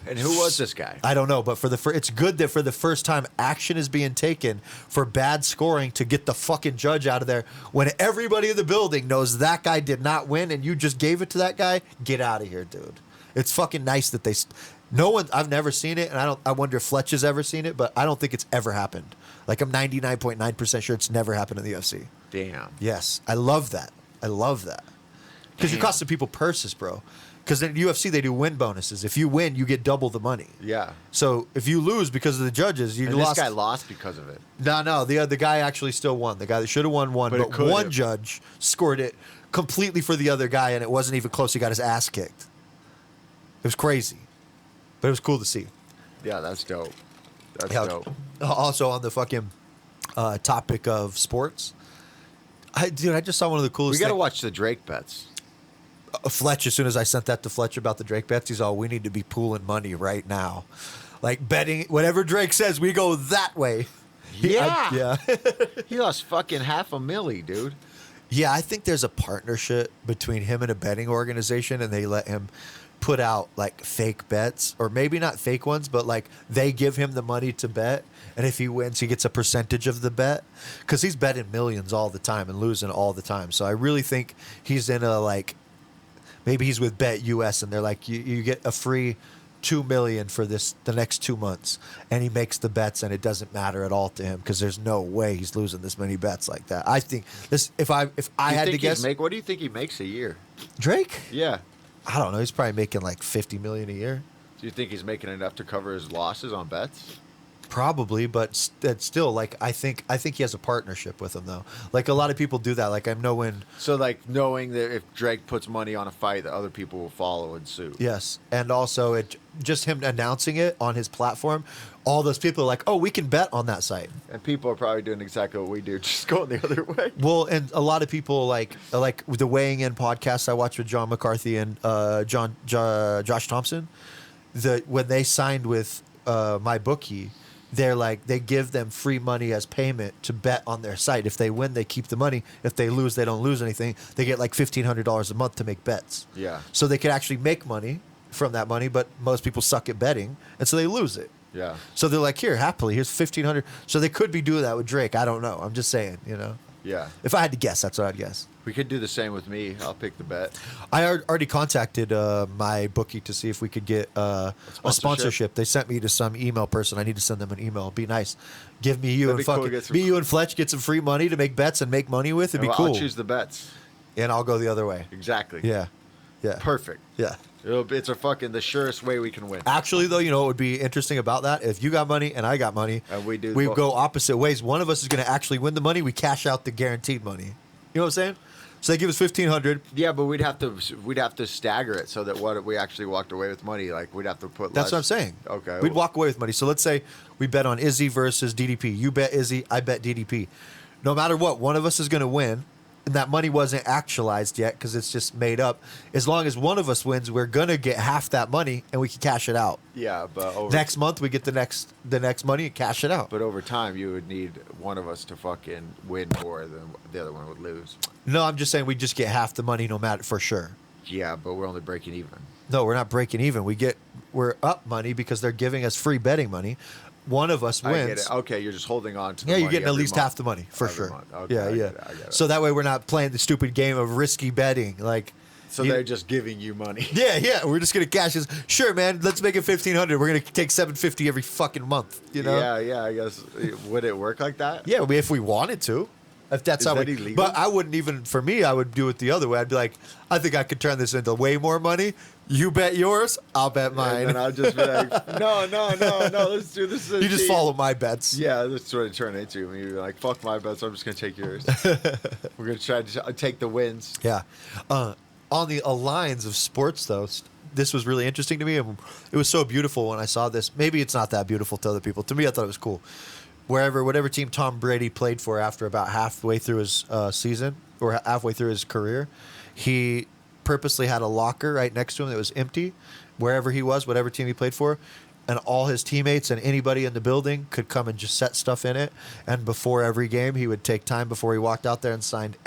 And who was this guy? I don't know, but it's good that for the first time action is being taken for bad scoring to get the fucking judge out of there when everybody in the building knows that guy did not win and you just gave it to that guy. Get out of here, dude. It's fucking nice that I've never seen it, and I wonder if Fletch has ever seen it, but I don't think it's ever happened. Like I'm 99.9% sure it's never happened in the UFC. Damn. Yes, I love that. Because you're costing people purses, bro. Because in UFC they do win bonuses. If you win, you get double the money. Yeah. So if you lose because of the judges, you lost. This guy lost because of it. No. The guy actually still won. The guy that should have won, but one judge scored it completely for the other guy, and it wasn't even close. He got his ass kicked. It was crazy, but it was cool to see. Yeah, that's dope. That's dope. Also on the fucking topic of sports, I just saw one of the coolest. We got to watch the Drake bets. Fletch, as soon as I sent that to Fletch about the Drake bets, he's all, we need to be pooling money right now. Like betting, whatever Drake says, we go that way. Yeah. He lost fucking $500,000, dude. Yeah, I think there's a partnership between him and a betting organization, and they let him put out like fake bets, or maybe not fake ones, but like they give him the money to bet. And if he wins, he gets a percentage of the bet because he's betting millions all the time and losing all the time. So I really think he's in a like, maybe he's with Bet US and they're like, you get a free $2 million for the next 2 months, and he makes the bets, and it doesn't matter at all to him because there's no way he's losing this many bets like that. I think this. If I had to guess, what do you think he makes a year? Drake? Yeah. I don't know. He's probably making like $50 million a year. Do you think he's making enough to cover his losses on bets? Probably, but that's still like I think he has a partnership with him though. Like a lot of people do that. Like I know when. So like knowing that if Drake puts money on a fight, that other people will follow and suit. Yes, and also just him announcing it on his platform. All those people are like, oh, we can bet on that site. And people are probably doing exactly what we do, just going the other way. Well, and a lot of people like the Weighing In podcast I watched with John McCarthy and Josh Thompson. When they signed with my bookie, they're like they give them free money as payment to bet on their site. If they win, they keep the money. If they lose, they don't lose anything. They get like $1,500 a month to make bets. Yeah. So they can actually make money from that money, but most people suck at betting, and so they lose it. Yeah. So they're like, here, happily, here's $1,500. So they could be doing that with Drake. I don't know. I'm just saying, Yeah. If I had to guess, that's what I'd guess. We could do the same with me. I'll pick the bet. I already contacted my bookie to see if we could get a sponsorship. They sent me to some email person. I need to send them an email. Be nice. Give me you and you and Fletch get some free money to make bets and make money with. It'd be cool. I'll choose the bets. And I'll go the other way. Exactly. Yeah. Yeah. Perfect. Yeah. It's the surest way we can win. Actually, though, what would be interesting about that? If you got money and I got money, and we go opposite ways. One of us is going to actually win the money. We cash out the guaranteed money. You know what I'm saying? So they give us $1,500. Yeah, but we'd have to stagger it so that what we actually walked away with money, like we'd have to put. That's what I'm saying. Okay. We'd walk away with money. So let's say we bet on Izzy versus DDP. You bet Izzy, I bet DDP. No matter what, one of us is going to win. And that money wasn't actualized yet because it's just made up. As long as one of us wins, we're gonna get half that money and we can cash it out. Yeah, but next month we get the next money and cash it out. But over time, you would need one of us to fucking win more than the other one would lose. No, I'm just saying we just get half the money no matter for sure. Yeah, but we're only breaking even. No, we're not breaking even. We get we're up money because they're giving us free betting money. One of us wins. I get it. Okay, you're just holding on to the Yeah, you're money getting at every least month. half the money for Every sure. month. Okay, Yeah, I yeah. get it. So that way we're not playing the stupid game of risky betting. Like, So they're just giving you money. yeah. We're just gonna cash this. Sure, man. Let's make it $1,500. We're gonna take $750 every fucking month. You know? Yeah. I guess would it work like that? Yeah, if we wanted to. If that's Is how that we, illegal? but I wouldn't even. For me, I would do it the other way. I'd be like, I think I could turn this into way more money. You bet yours, I'll bet mine. And I'll just be like, no. Let's do this. You just follow my bets. Yeah, that's what it turned into. I mean, you're like, fuck my bets. I'm just gonna take yours. We're gonna try to take the wins. Yeah. On the lines of sports, though, this was really interesting to me. And it was so beautiful when I saw this. Maybe it's not that beautiful to other people. To me, I thought it was cool. Whatever team Tom Brady played for after about halfway through his season or halfway through his career, he purposely had a locker right next to him that was empty, wherever he was, whatever team he played for. And all his teammates and anybody in the building could come and just set stuff in it. And before every game, he would take time before he walked out there and signed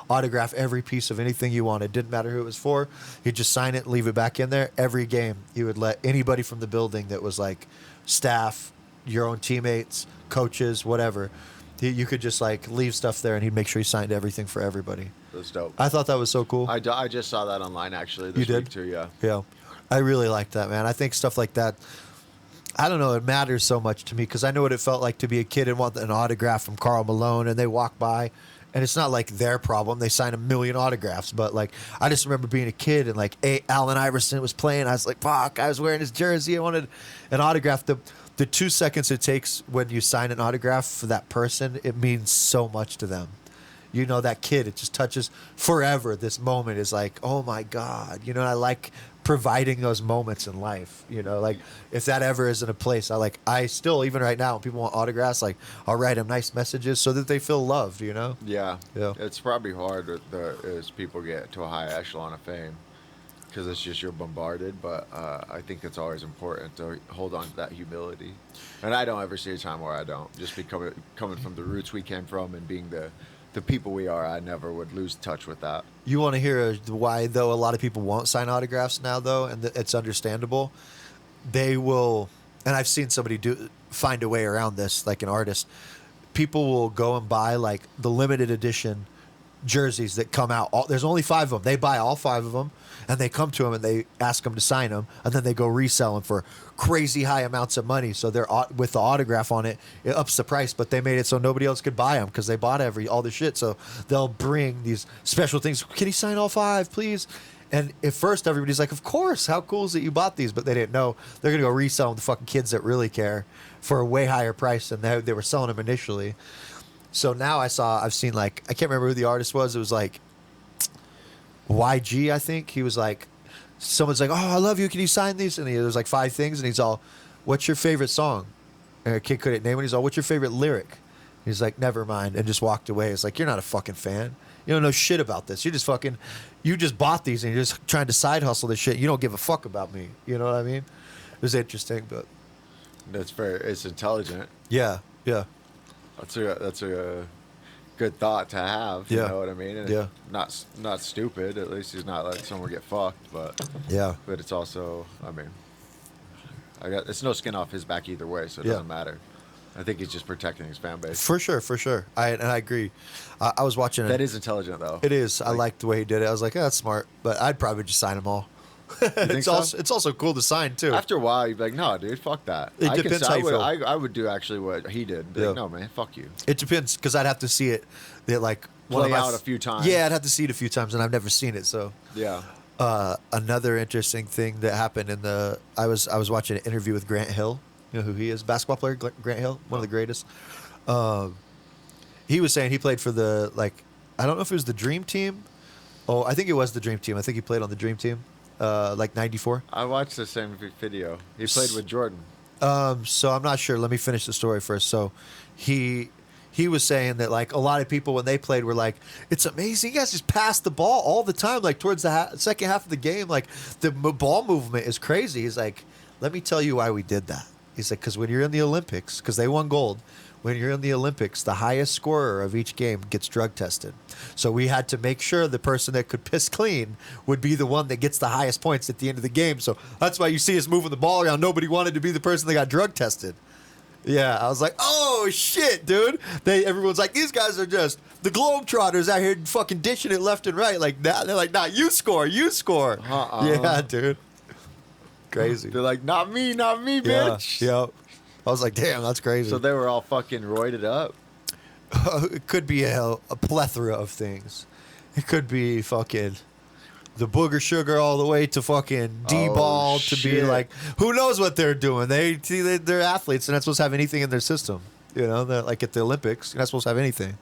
autograph every piece of anything you wanted. Didn't matter who it was for. He'd just sign it, leave it back in there. Every game, he would let anybody from the building that was like staff, your own teammates, coaches, whatever. You could just like leave stuff there, and he'd make sure he signed everything for everybody. That's dope. I thought that was so cool. I just saw that online actually this You did? week too. Yeah. Yeah, I really like that, man. I think stuff like that, I don't know, it matters so much to me because I know what it felt like to be a kid and want an autograph from Karl Malone, and they walk by, and it's not like their problem. They sign 1 million autographs, but like I just remember being a kid and like Allen Iverson was playing. I was like, fuck, I was wearing his jersey. I wanted an autograph. The 2 seconds it takes when you sign an autograph for that person, it means so much to them. You know, that kid, it just touches forever. This moment is like, oh my God. You know, I like providing those moments in life. You know, like if that ever isn't a place, I still, even right now, when people want autographs, like I'll write them nice messages so that they feel loved, you know? Yeah. Yeah. It's probably hard as people get to a high echelon of fame because it's just you're bombarded. But I think it's always important to hold on to that humility. And I don't ever see a time where I don't. Just coming from the roots we came from and being the people we are, I never would lose touch with that. You want to hear why, though, a lot of people won't sign autographs now, though, and it's understandable. They will, and I've seen somebody find a way around this, like an artist. People will go and buy like the limited edition jerseys that come out. There's only 5 of them. They buy all 5 of them, and they come to them and they ask them to sign them, and then they go resell them for crazy high amounts of money. So they're with the autograph on it, it ups the price, but they made it so nobody else could buy them because they bought all the shit. So they'll bring these special things. Can you sign all 5, please? And at first everybody's like, of course, how cool is it you bought these? But they didn't know they're gonna go resell them to fucking kids that really care for a way higher price than they were selling them initially. So now I've seen like, I can't remember who the artist was. It was like YG, I think. He was like, someone's like, oh, I love you. Can you sign these? And there's like 5 things. And he's all, what's your favorite song? And a kid couldn't name it. He's all, what's your favorite lyric? He's like, never mind. And just walked away. It's like, you're not a fucking fan. You don't know shit about this. You just bought these and you're just trying to side hustle this shit. You don't give a fuck about me. You know what I mean? It was interesting, but. It's intelligent. Yeah. That's a good thought to have. Yeah. You know what I mean? And Yeah. Not stupid. At least he's not letting someone get fucked. But Yeah. But it's also, I mean, it's no skin off his back either way, so it doesn't matter. I think he's just protecting his fan base. For sure. I agree. I was watching That is intelligent, though. It is. I liked the way he did it. I was like, that's smart. But I'd probably just sign them all. Think so? It's also cool to sign too. After a while, you'd be like, no, dude, fuck that. It depends how you feel. I would do actually what he did. Be like, no, man, fuck you. It depends because I'd have to see it. Like Play out a few times. Yeah, I'd have to see it a few times, and I've never seen it. So yeah. Another interesting thing that happened I was watching an interview with Grant Hill. You know who he is? Basketball player Grant Hill, one of the greatest. He was saying he played for I don't know if it was the Dream Team. Oh, I think it was the Dream Team. I think he played on the Dream Team, like '94. I watched the same video. He played with Jordan. So I'm not sure. Let me finish the story first. So he was saying that like a lot of people when they played were like, it's amazing. You guys just pass the ball all the time. Like towards the second half of the game, like the ball movement is crazy. He's like, let me tell you why we did that. He's like, because when you're in the Olympics, because they won gold, when you're in the Olympics, the highest scorer of each game gets drug tested. So we had to make sure the person that could piss clean would be the one that gets the highest points at the end of the game. So that's why you see us moving the ball around. Nobody wanted to be the person that got drug tested. Yeah, I was like, oh shit, dude. Everyone's like, these guys are just the Globetrotters out here fucking dishing it left and right. Like that. They're like, nah, you score. Yeah, dude. Crazy. They're like, not me, bitch. Yeah. I was like, damn, that's crazy. So they were all fucking roided up. It could be a plethora of things. It could be fucking the booger sugar all the way to fucking D-ball to be like, who knows what they're doing? They're athletes. They're not supposed to have anything in their system. You know, they're like at the Olympics, you're not supposed to have anything.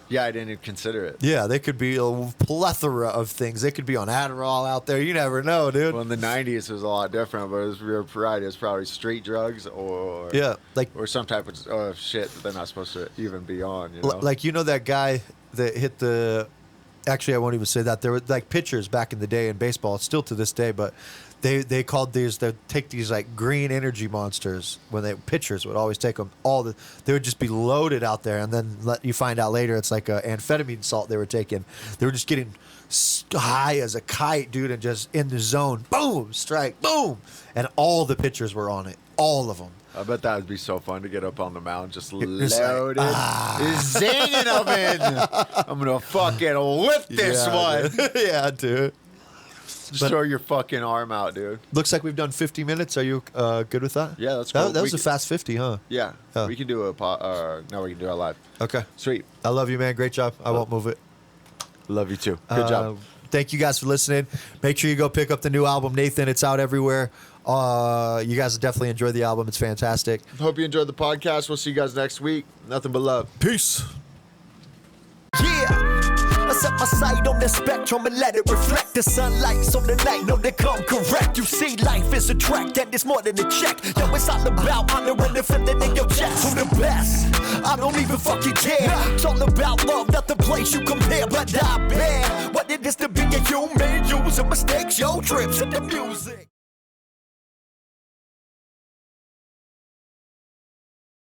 Yeah, I didn't even consider it. Yeah, they could be a plethora of things. They could be on Adderall out there. You never know, dude. Well, in the 90s, it was a lot different, but you're right. It was probably street drugs or some type of shit that they're not supposed to even be on. You know? Like, you know that guy that hit the... Actually, I won't even say that. There were like pitchers back in the day in baseball, still to this day, but they called these, they'd take these like green energy monsters when pitchers would always take them. They would just be loaded out there, and then you find out later it's like a amphetamine salt they were taking. They were just getting high as a kite, dude, and just in the zone. Boom, strike, boom. And all the pitchers were on it. All of them. I bet that would be so fun to get up on the mound, just loaded, zinging them in. I'm gonna fucking lift this one. Dude. Yeah, dude. Just throw your fucking arm out, dude. Looks like we've done 50 minutes. Are you good with that? Yeah, that's cool. That was a fast 50, huh? Yeah. We can do now we can do it live. Okay. Sweet. I love you, man. Great job. I won't move it. Love you too. Good job. Thank you guys for listening. Make sure you go pick up the new album, Nathan. It's out everywhere. You guys definitely enjoy the album. It's fantastic. Hope you enjoyed the podcast. We'll see you guys next week. Nothing but love. Peace. Yeah. I set my sight on the spectrum and let it reflect the sunlight so the night know they come correct. You see, life is a track and it's more than a check. Yo, it's all about honoring the feeling in your chest. Who the best? I don't even fucking care. It's all about love, not the place you compare. But I bear what it is to be a human. Using mistakes, your trips and the music.